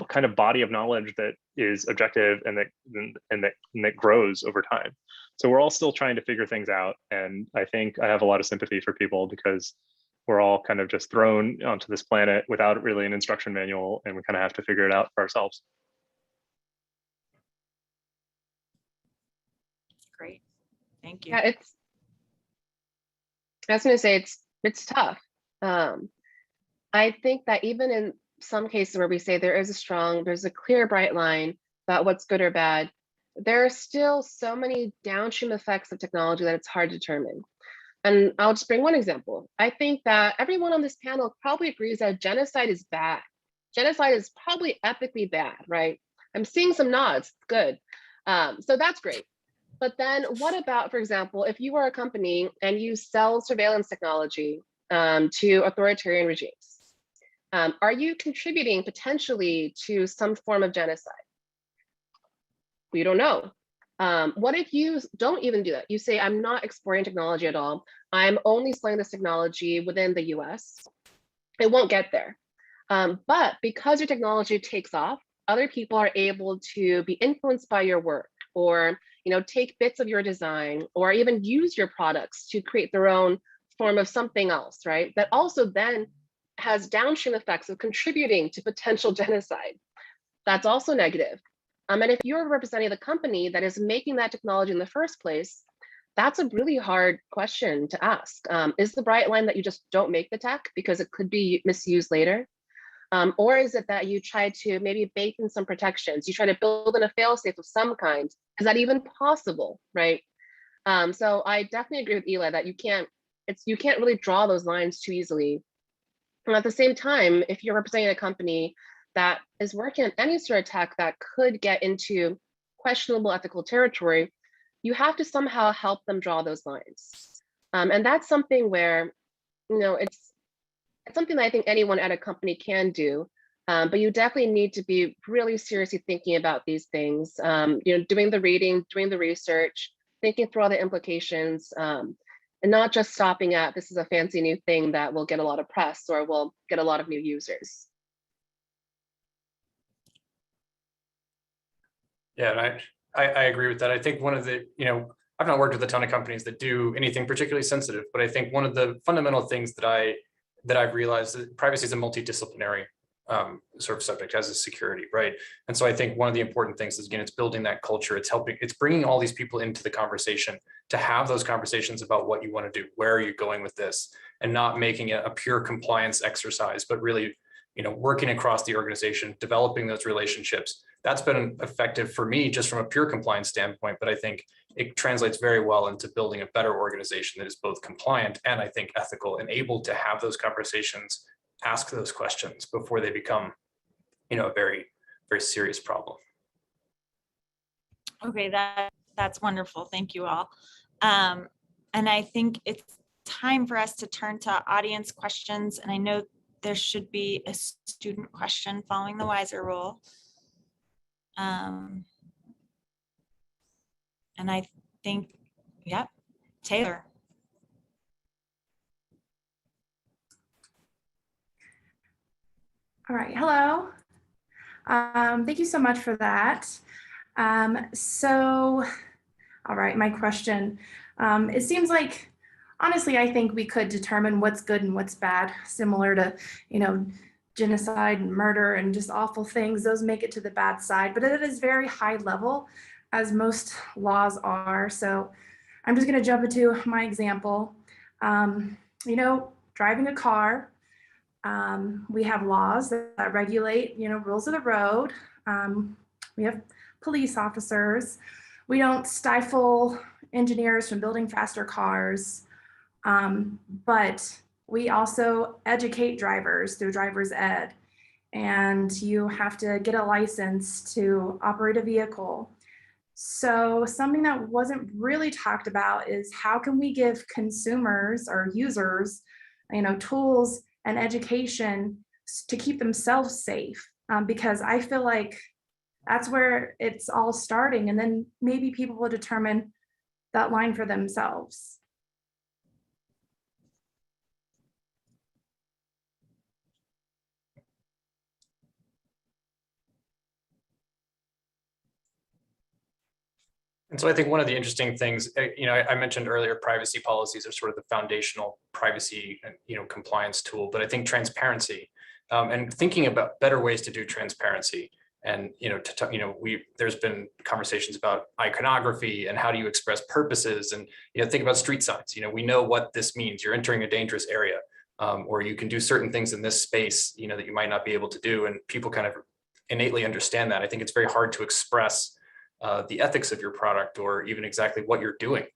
kind of body of knowledge that is objective and that grows over time. So we're all still trying to figure things out, and I think I have a lot of sympathy for people because we're all kind of just thrown onto this planet without really an instruction manual, and we kind of have to figure it out for ourselves. Great, thank you. Yeah, I was going to say it's tough. I think that even in some cases where we say there's a clear bright line about what's good or bad, there are still so many downstream effects of technology that it's hard to determine. And I'll just bring one example. I think that everyone on this panel probably agrees that genocide is bad. Genocide is probably epically bad, right? I'm seeing some nods, good. So that's great. But then what about, for example, if you are a company and you sell surveillance technology to authoritarian regimes, are you contributing potentially to some form of genocide? We don't know. What if you don't even do that? You say, I'm not exporting technology at all. I'm only selling this technology within the US. It won't get there. But because your technology takes off, other people are able to be influenced by your work. or take bits of your design, or even use your products to create their own form of something else, right? That also then has downstream effects of contributing to potential genocide. That's also negative. And if you're representing the company that is making that technology in the first place, that's a really hard question to ask. Is the bright line that you just don't make the tech because it could be misused later? Or is it that you try to maybe bake in some protections? You try to build in a fail-safe of some kind. Is that even possible, right? So I definitely agree with Eli that you can't really draw those lines too easily. And at the same time, if you're representing a company that is working on any sort of tech that could get into questionable ethical territory, you have to somehow help them draw those lines. And that's something where, it's something that I think anyone at a company can do, but you definitely need to be really seriously thinking about these things, doing the reading, doing the research, thinking through all the implications, and not just stopping at, this is a fancy new thing that will get a lot of press or will get a lot of new users. Yeah, and I agree with that. I think one of the, I've not worked with a ton of companies that do anything particularly sensitive, but I think one of the fundamental things that I've realized that privacy is a multidisciplinary sort of subject, as is security, right? And so I think one of the important things is, again, it's building that culture. It's bringing all these people into the conversation to have those conversations about what you want to do, where are you going with this, and not making it a pure compliance exercise, but really, working across the organization, developing those relationships. That's been effective for me just from a pure compliance standpoint, but I think it translates very well into building a better organization that is both compliant and I think ethical and able to have those conversations, ask those questions before they become, a very, very serious problem. Okay, that's wonderful. Thank you all. And I think it's time for us to turn to audience questions. And I know there should be a student question following the Wiser rule. And I think, yep, Taylor. All right, hello. Thank you so much for that. All right, my question. It seems like, honestly, I think we could determine what's good and what's bad, similar to, genocide and murder and just awful things. Those make it to the bad side, but it is very high level, as most laws are. So I'm just gonna jump into my example. Driving a car, we have laws that regulate, rules of the road. We have police officers. We don't stifle engineers from building faster cars, but we also educate drivers through driver's ed. And you have to get a license to operate a vehicle. So something that wasn't really talked about is how can we give consumers or users, tools and education to keep themselves safe, because I feel like that's where it's all starting, and then maybe people will determine that line for themselves. And so I think one of the interesting things, I mentioned earlier, privacy policies are sort of the foundational privacy and compliance tool, but I think transparency and thinking about better ways to do transparency. And there's been conversations about iconography and how do you express purposes, and think about street signs. We know what this means. You're entering a dangerous area, or you can do certain things in this space, that you might not be able to do, and people kind of innately understand that. I think it's very hard to express the ethics of your product or even exactly what you're doing.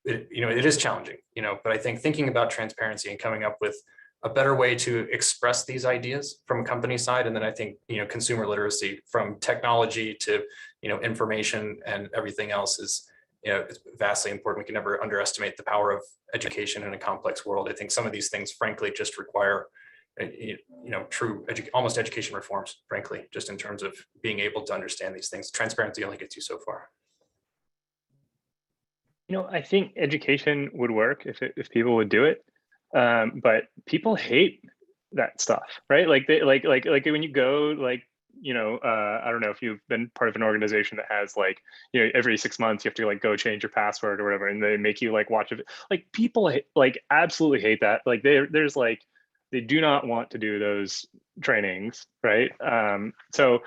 It is challenging, but I think thinking about transparency and coming up with a better way to express these ideas from a company side. And then I think, consumer literacy from technology to, information and everything else is, it's vastly important. We can never underestimate the power of education in a complex world. I think some of these things, frankly, just require true almost education reforms, frankly, just in terms of being able to understand these things. Transparency only gets you so far. I think education would work if people would do it, but people hate that stuff, right? Like when you go I don't know if you've been part of an organization that has like, every 6 months you have to like go change your password or whatever, and they make you like watch it. Like people like absolutely hate that. Like there's like, they do not want to do those trainings, right? So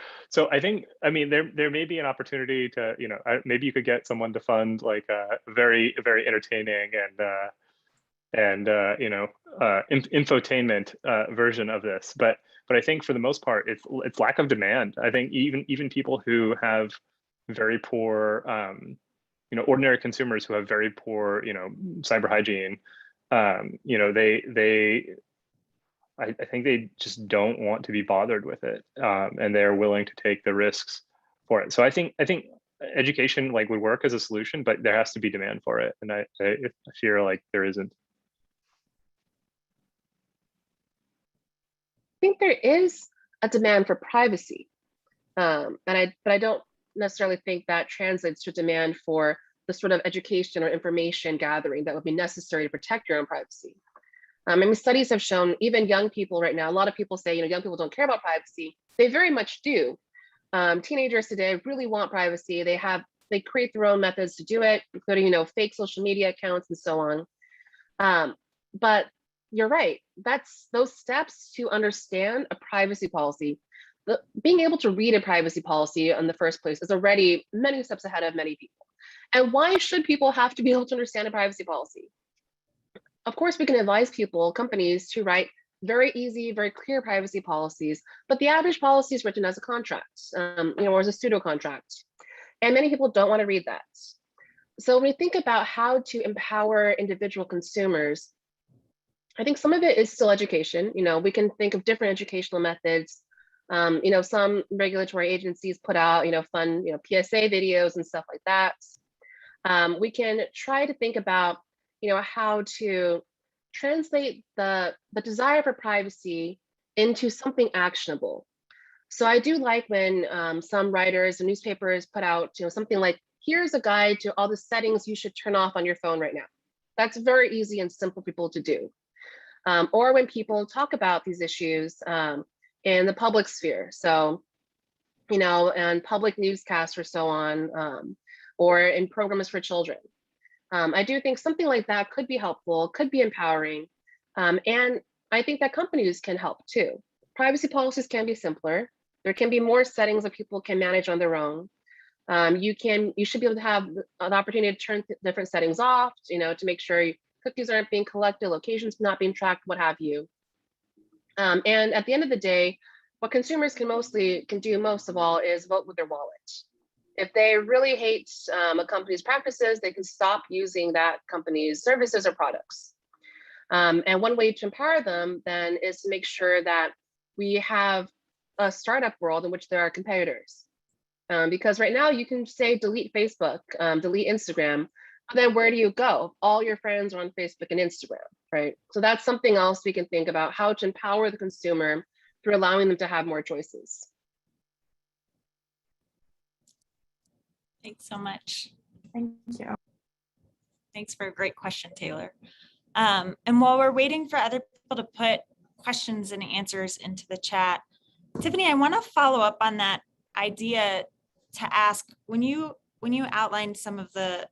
I think, I mean, there may be an opportunity to, maybe you could get someone to fund like a very entertaining and infotainment version of this, but I think for the most part it's lack of demand. I think even people who have very poor ordinary consumers who have very poor cyber hygiene, I think they just don't want to be bothered with it, and they're willing to take the risks for it. So I think education like would work as a solution, but there has to be demand for it, and I fear like there isn't. I think there is a demand for privacy, but I don't necessarily think that translates to demand for the sort of education or information gathering that would be necessary to protect your own privacy. I mean, studies have shown even young people right now, a lot of people say, young people don't care about privacy. They very much do. Teenagers today really want privacy. They create their own methods to do it, including, fake social media accounts and so on. But you're right, that's those steps to understand a privacy policy. Being able to read a privacy policy in the first place is already many steps ahead of many people. And why should people have to be able to understand a privacy policy? Of course, we can advise companies to write very easy, very clear privacy policies, but the average policy is written as a contract, or as a pseudo contract. And many people don't want to read that. So when we think about how to empower individual consumers, I think some of it is still education. We can think of different educational methods. Some regulatory agencies put out, fun, PSA videos and stuff like that. We can try to think about how to translate the desire for privacy into something actionable. So I do like when some writers and newspapers put out something like, here's a guide to all the settings you should turn off on your phone right now. That's very easy and simple for people to do. Or when people talk about these issues in the public sphere, so and public newscasts or so on, or in programs for children. I do think something like that could be helpful, could be empowering. And I think that companies can help too. Privacy policies can be simpler. There can be more settings that people can manage on their own. You should be able to have an opportunity to turn different settings off, to make sure cookies aren't being collected, locations not being tracked, what have you. And at the end of the day, what consumers can do most of all is vote with their wallet. If they really hate a company's practices, they can stop using that company's services or products. And one way to empower them then is to make sure that we have a startup world in which there are competitors. Because right now you can say delete Facebook, delete Instagram, but then where do you go? All your friends are on Facebook and Instagram, right? So that's something else we can think about, how to empower the consumer through allowing them to have more choices. Thanks so much. Thank you. Thanks for a great question, Taylor. And while we're waiting for other people to put questions and answers into the chat, Tiffany, I want to follow up on that idea to ask, when you outlined some of the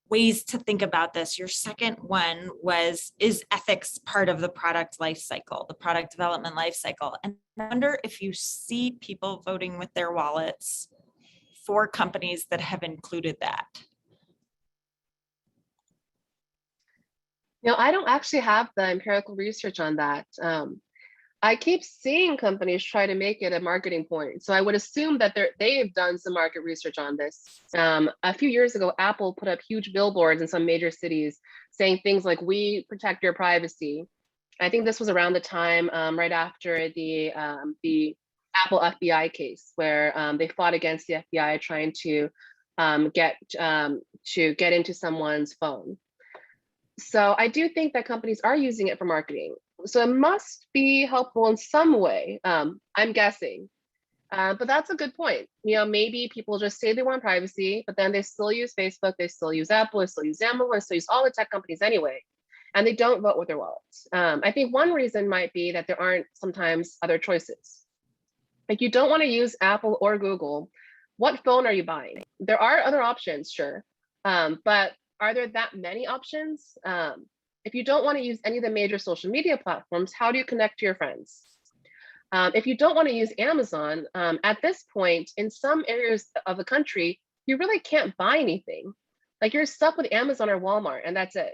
ways to think about this, your second one was, is ethics part of the product life cycle, the product development life cycle? And I wonder if you see people voting with their wallets for companies that have included that. I don't actually have the empirical research on that. I keep seeing companies try to make it a marketing point. So I would assume that they've done some market research on this. A few years ago, Apple put up huge billboards in some major cities saying things like, we protect your privacy. I think this was around the time right after the Apple FBI case, where they fought against the FBI trying to get into someone's phone. So I do think that companies are using it for marketing. So it must be helpful in some way, I'm guessing. But that's a good point. Maybe people just say they want privacy, but then they still use Facebook, they still use Apple, they still use Amazon, they still use all the tech companies anyway, and they don't vote with their wallets. I think one reason might be that there aren't sometimes other choices. If you don't want to use Apple or Google, what phone are you buying? There are other options, sure, but are there that many options? If you don't want to use any of the major social media platforms, how do you connect to your friends? If you don't want to use Amazon, at this point, in some areas of the country, you really can't buy anything. Like you're stuck with Amazon or Walmart, and that's it.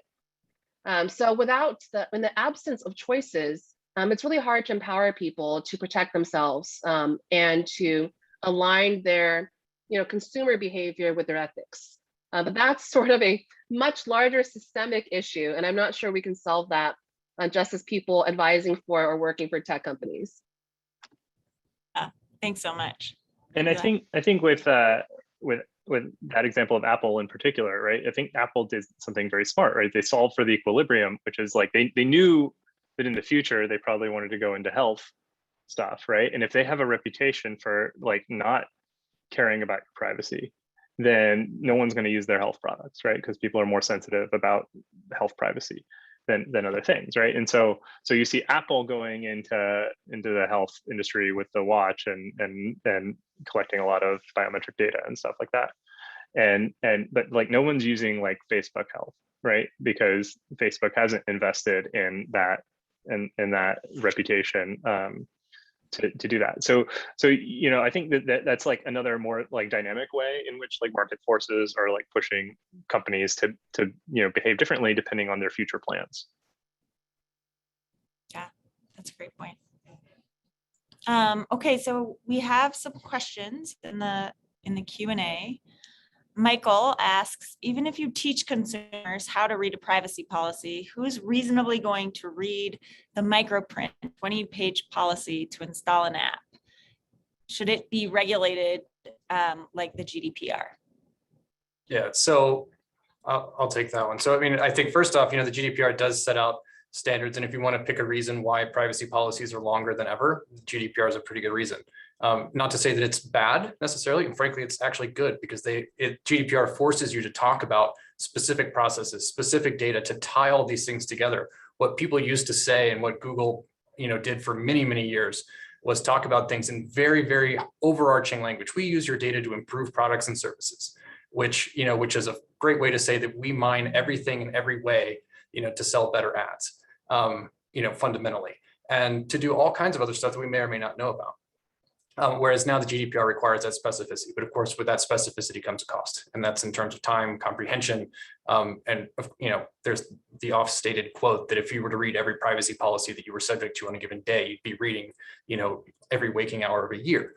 So in the absence of choices, it's really hard to empower people to protect themselves and to align their consumer behavior with their ethics. But that's sort of a much larger systemic issue, and I'm not sure we can solve that just as people advising for or working for tech companies. Thanks so much. And I think with that example of Apple in particular, right? I think Apple did something very smart, right? They solved for the equilibrium, which is like they knew that in the future they probably wanted to go into health stuff, right? And if they have a reputation for like not caring about your privacy, then no one's going to use their health products, right? Because people are more sensitive about health privacy than other things, right? And so you see Apple going into the health industry with the watch and collecting a lot of biometric data and stuff like that. But like no one's using like Facebook Health, right? Because Facebook hasn't invested in that reputation to do that. So I think that's like another more like dynamic way in which like market forces are like pushing companies to behave differently depending on their future plans. Yeah, that's a great point. Okay, so we have some questions in the Q&A. Michael asks, even if you teach consumers how to read a privacy policy, who's reasonably going to read the microprint 20-page policy to install an app? Should it be regulated like the GDPR? Yeah, so I'll take that one. So, I mean, I think first off, the GDPR does set out standards. And if you want to pick a reason why privacy policies are longer than ever, GDPR is a pretty good reason. Not to say that it's bad necessarily, and frankly, it's actually good because GDPR forces you to talk about specific processes, specific data, to tie all these things together. What people used to say and what Google, did for many, many years was talk about things in very, very overarching language. We use your data to improve products and services, which is a great way to say that we mine everything in every way, to sell better ads, fundamentally, and to do all kinds of other stuff that we may or may not know about. Whereas now the GDPR requires that specificity, but of course with that specificity comes a cost, and that's in terms of time, comprehension, and there's the oft-stated quote that if you were to read every privacy policy that you were subject to on a given day, you'd be reading, every waking hour of a year.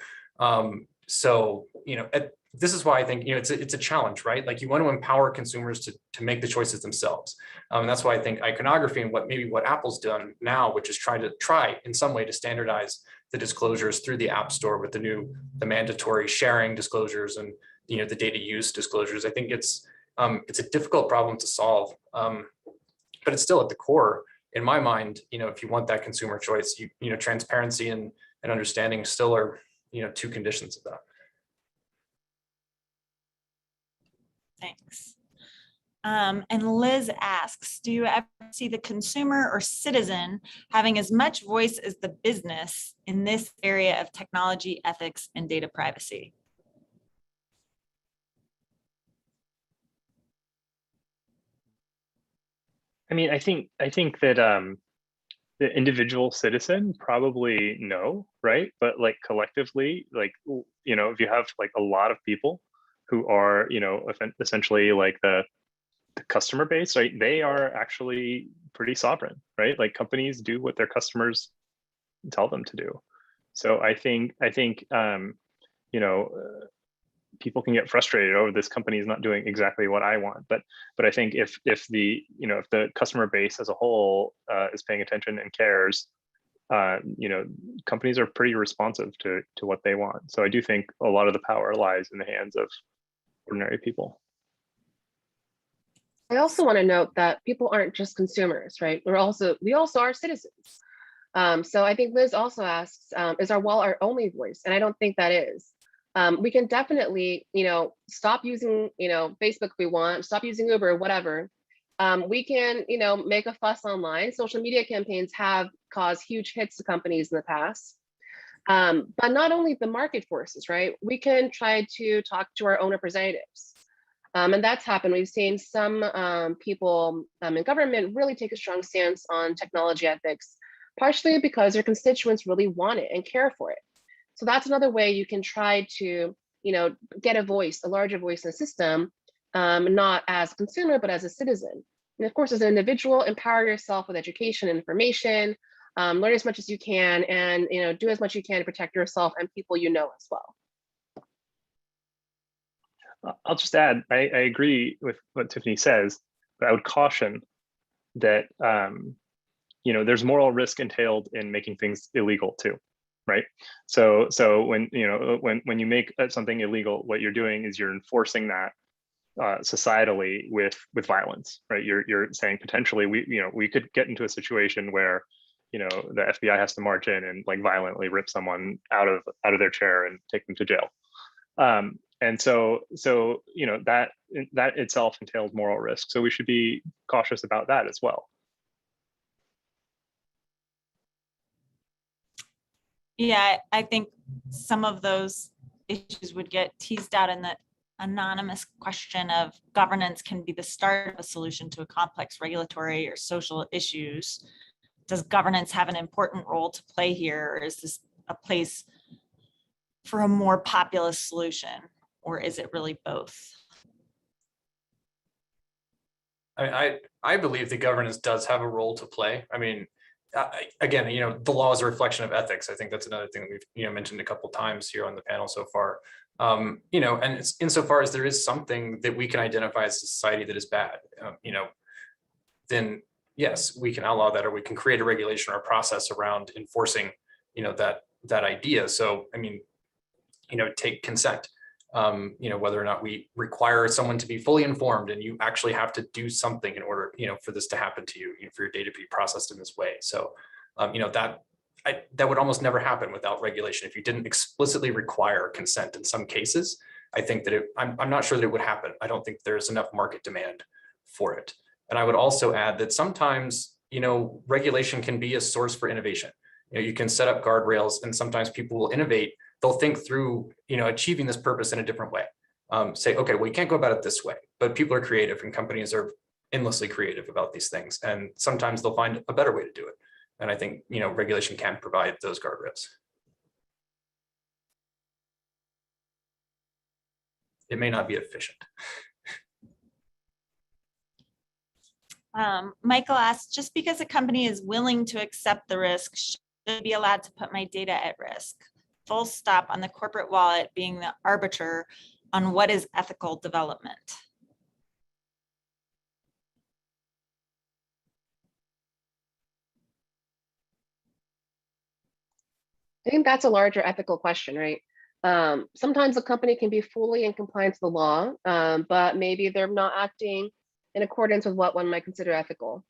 This is why I think it's a challenge, right? Like you want to empower consumers to make the choices themselves, and that's why I think iconography and what Apple's done now, which is try in some way to standardize the disclosures through the App Store with the mandatory sharing disclosures and the data use disclosures. I think it's a difficult problem to solve, but it's still at the core in my mind. If you want that consumer choice, transparency and understanding still are two conditions of that. Thanks. And Liz asks, do you ever see the consumer or citizen having as much voice as the business in this area of technology, ethics, and data privacy? I mean, I think that the individual citizen probably no, right? But like collectively, like, if you have like a lot of people who are, essentially like the customer base, right? They are actually pretty sovereign, right? Like companies do what their customers tell them to do. So I think people can get frustrated over this company is not doing exactly what I want, but I think if the customer base as a whole is paying attention and cares, companies are pretty responsive to what they want. So I do think a lot of the power lies in the hands of ordinary people. I also want to note that people aren't just consumers, right? we also are citizens. So I think Liz also asks, is our wall our only voice? And I don't think that is. We can definitely, stop using, Facebook if we want, stop using Uber, whatever. We can, make a fuss online. Social media campaigns have caused huge hits to companies in the past. But not only the market forces, right? We can try to talk to our own representatives. And that's happened. We've seen some people in government really take a strong stance on technology ethics, partially because their constituents really want it and care for it. So that's another way you can try to, get a voice, a larger voice in the system, not as a consumer, but as a citizen. And of course, as an individual, empower yourself with education and information, learn as much as you can, and do as much as you can to protect yourself and people as well. I'll just add, I agree with what Tiffany says, but I would caution that there's moral risk entailed in making things illegal too, right? So when when you make something illegal, what you're doing is you're enforcing that societally with violence, right? You're saying potentially we could get into a situation where the FBI has to march in and like violently rip someone out of their chair and take them to jail. And so that itself entails moral risk. So we should be cautious about that as well. Yeah, I think some of those issues would get teased out in the anonymous question of governance can be the start of a solution to a complex regulatory or social issues. Does governance have an important role to play here, or is this a place for a more populist solution, or is it really both? I believe the governance does have a role to play. I mean, again, the law is a reflection of ethics. I think that's another thing that we've mentioned a couple of times here on the panel so far. And it's insofar as there is something that we can identify as a society that is bad, then yes, we can outlaw that, or we can create a regulation or a process around enforcing, that idea. So, I mean, take consent. Whether or not we require someone to be fully informed, and you actually have to do something in order, for this to happen to you, for your data to be processed in this way. So, that would almost never happen without regulation. If you didn't explicitly require consent in some cases, I think that I'm not sure that it would happen. I don't think there's enough market demand for it. And I would also add that sometimes, regulation can be a source for innovation. You can set up guardrails, and sometimes people will innovate. They'll think through, achieving this purpose in a different way. Say, okay, well, you can't go about it this way, but people are creative, and companies are endlessly creative about these things. And sometimes they'll find a better way to do it. And I think, regulation can provide those guardrails. It may not be efficient. Michael asked, just because a company is willing to accept the risk, should it be allowed to put my data at risk? Full stop on the corporate wallet being the arbiter on what is ethical development. I think that's a larger ethical question, right? Sometimes a company can be fully in compliance with the law, but maybe they're not acting in accordance with what one might consider ethical.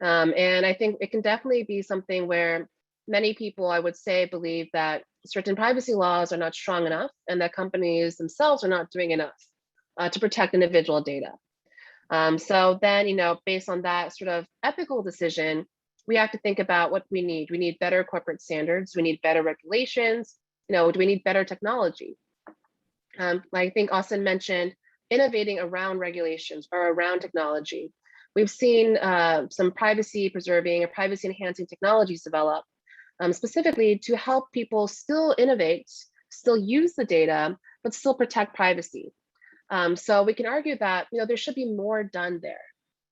And I think it can definitely be something where many people, I would say, believe that certain privacy laws are not strong enough, and that companies themselves are not doing enough to protect individual data. So then, based on that sort of ethical decision, we have to think about what we need. We need better corporate standards. We need better regulations. Do we need better technology? I think Austin mentioned innovating around regulations or around technology. We've seen some privacy preserving or privacy enhancing technologies develop specifically to help people still innovate, still use the data, but still protect privacy. So we can argue that there should be more done there.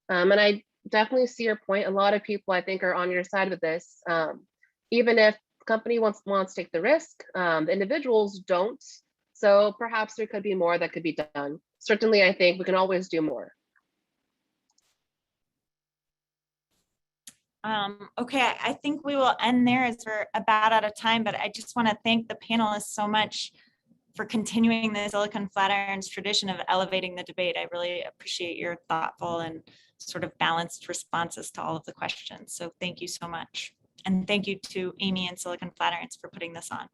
And I definitely see your point. A lot of people, I think, are on your side with this. Even if the company wants to take the risk, the individuals don't. So perhaps there could be more that could be done. Certainly, I think we can always do more. Okay, I think we will end there as we're about out of time, but I just want to thank the panelists so much for continuing the Silicon Flatirons tradition of elevating the debate. I really appreciate your thoughtful and sort of balanced responses to all of the questions. So thank you so much. And thank you to Amy and Silicon Flatirons for putting this on.